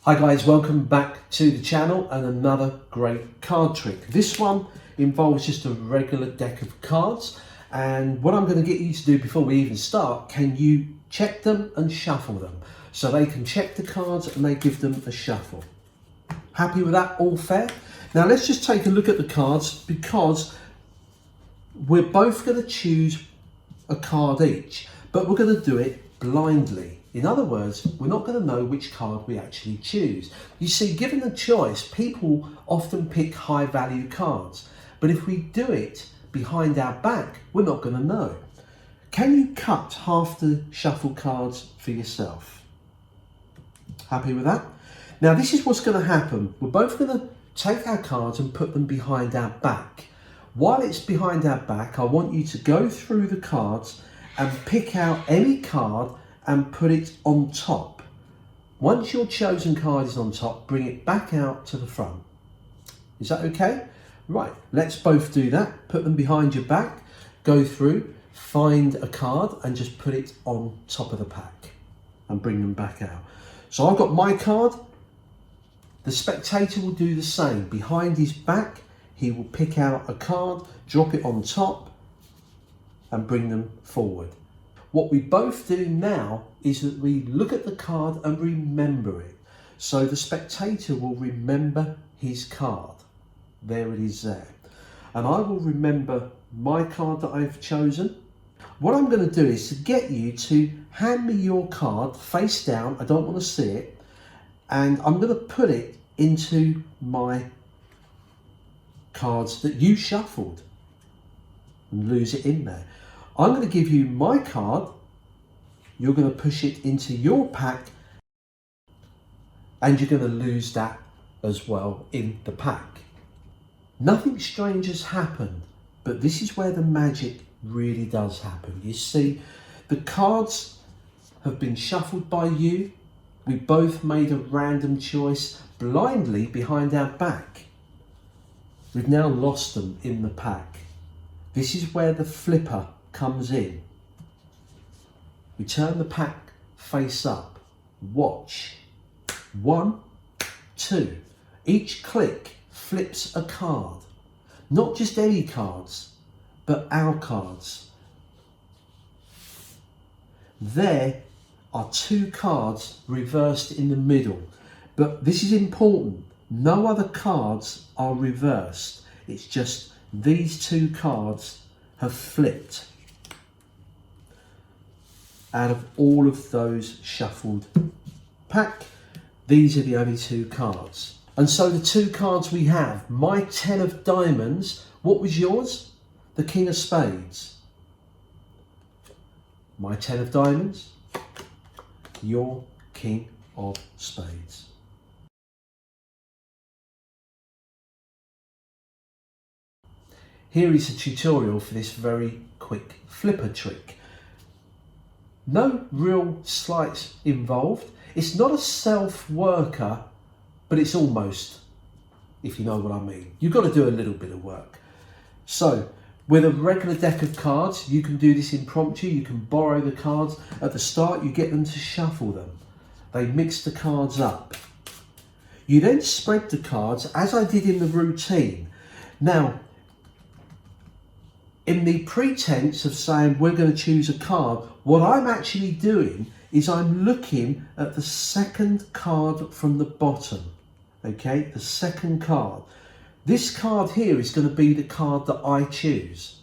Hi guys, welcome back to the channel and another great card trick. This one involves just a regular deck of cards, and what I'm going to get you to do before we even start, can you check them and shuffle them? So they can check the cards and they give them a shuffle. Happy with that? All fair? Now let's just take a look at the cards, because we're both going to choose a card each, but we're going to do it blindly. In other words, we're not going to know which card we actually choose. You see, given the choice, people often pick high value cards, but if we do it behind our back, we're not going to know. Can you cut half the shuffle cards for yourself? Happy with that? Now this is what's going to happen. We're both going to take our cards and put them behind our back. While it's behind our back, I want you to go through the cards and pick out any card and put it on top. Once your chosen card is on top, bring it back out to the front. Is that okay? Right, let's both do that. Put them behind your back, go through, find a card and just put it on top of the pack and bring them back out. So I've got my card. The spectator will do the same. Behind his back, he will pick out a card, drop it on top and bring them forward. What we both do now is that we look at the card and remember it. So the spectator will remember his card. There it is there. And I will remember my card that I've chosen. What I'm going to do is to get you to hand me your card face down. I don't want to see it. And I'm going to put it into my cards that you shuffled and lose it in there. I'm going to give you my card, you're going to push it into your pack and you're going to lose that as well in the pack. Nothing strange has happened, but this is where the magic really does happen. You see, the cards have been shuffled by you. We both made a random choice blindly behind our back. We've now lost them in the pack. This is where the flipper comes in. We turn the pack face up. Watch. 1, 2. Each click flips a card. Not just any cards, but our cards. There are 2 cards reversed in the middle, but this is important. No other cards are reversed. It's just these 2 cards have flipped out of all of those shuffled pack. These are the only 2 cards. And so the 2 cards we have, my 10 of diamonds. What was yours? The King of Spades. My 10 of diamonds, your King of Spades. Here is a tutorial for this very quick flipper trick. No real sleights involved. It's not a self-worker, but it's almost, if you know what I mean. You've got to do a little bit of work. So, with a regular deck of cards, you can do this impromptu. You can borrow the cards. At the start, you get them to shuffle them. They mix the cards up. You then spread the cards, as I did in the routine. Now, in the pretense of saying we're going to choose a card, what I'm actually doing is I'm looking at the second card from the bottom. Okay, the second card. This card here is going to be the card that I choose.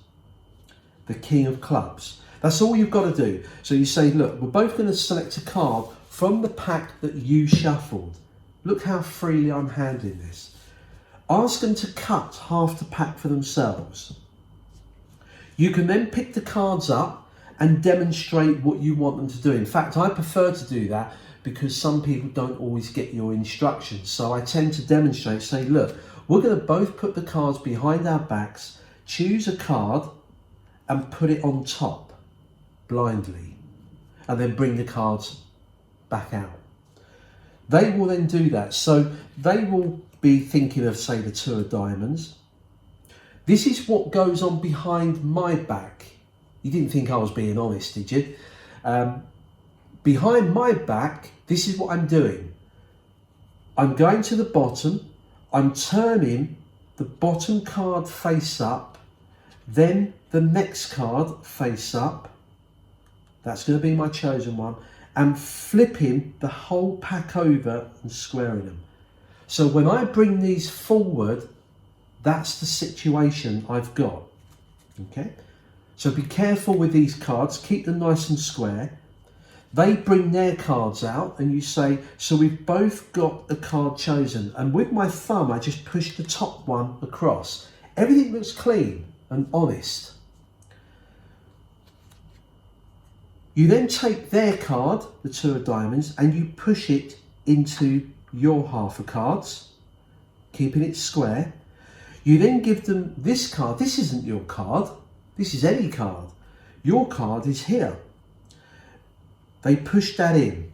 The King of Clubs. That's all you've got to do. So you say, look, we're both going to select a card from the pack that you shuffled. Look how freely I'm handling this. Ask them to cut half the pack for themselves. You can then pick the cards up and demonstrate what you want them to do. In fact, I prefer to do that because some people don't always get your instructions. So I tend to demonstrate, say, look, we're going to both put the cards behind our backs, choose a card and put it on top blindly, and then bring the cards back out. They will then do that. So they will be thinking of, say, the 2 of diamonds. This is what goes on behind my back. You didn't think I was being honest, did you? Behind my back, this is what I'm doing. I'm going to the bottom, I'm turning the bottom card face up, then the next card face up, that's going to be my chosen one, and flipping the whole pack over and squaring them. So when I bring these forward, that's the situation I've got. Okay, so be careful with these cards, keep them nice and square. They bring their cards out and you say, so we've both got a card chosen. And with my thumb, I just push the top one across. Everything looks clean and honest. You then take their card, the 2 of diamonds, and you push it into your half of cards, keeping it square. You then give them this card. This isn't your card. This is any card. Your card is here. They push that in.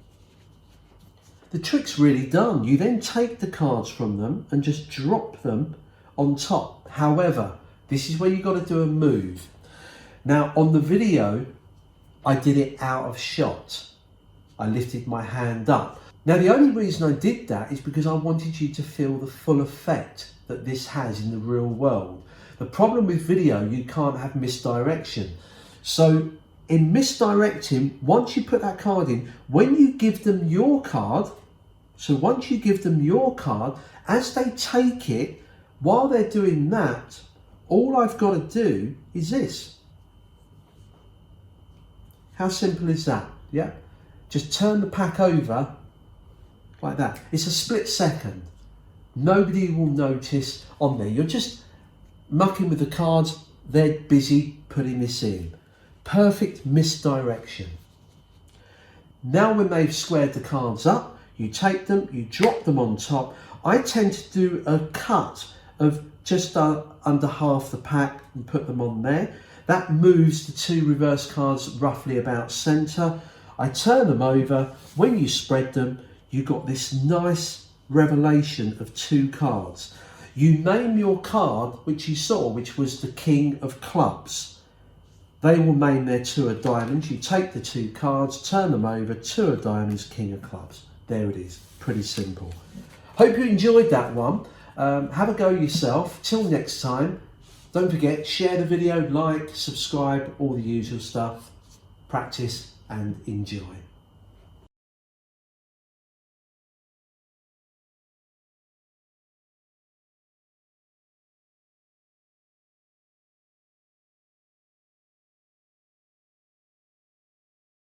The trick's really done. You then take the cards from them and just drop them on top. However, this is where you've got to do a move. Now, on the video, I did it out of shot. I lifted my hand up. Now, the only reason I did that is because I wanted you to feel the full effect that this has in the real world. The problem with video, you can't have misdirection. So in misdirecting, once you put that card in, when you give them your card, so once you give them your card, as they take it, while they're doing that, all I've got to do is this. How simple is that? Yeah? Just turn the pack over like that. It's a split second. Nobody will notice on there. You're just mucking with the cards. They're busy putting this in. Perfect misdirection. Now when they've squared the cards up, you take them, you drop them on top. I tend to do a cut of just under half the pack and put them on there. That moves the 2 reverse cards roughly about centre. I turn them over. When you spread them, you got this nice revelation of 2 cards. You name your card, which you saw, which was the King of Clubs. They will name their 2 of diamonds. You take the 2 cards, turn them over, 2 of diamonds, King of Clubs. There it is, pretty simple. Hope you enjoyed that one. Have a go yourself. Till next time, don't forget, share the video, like, subscribe, all the usual stuff. Practice and enjoy.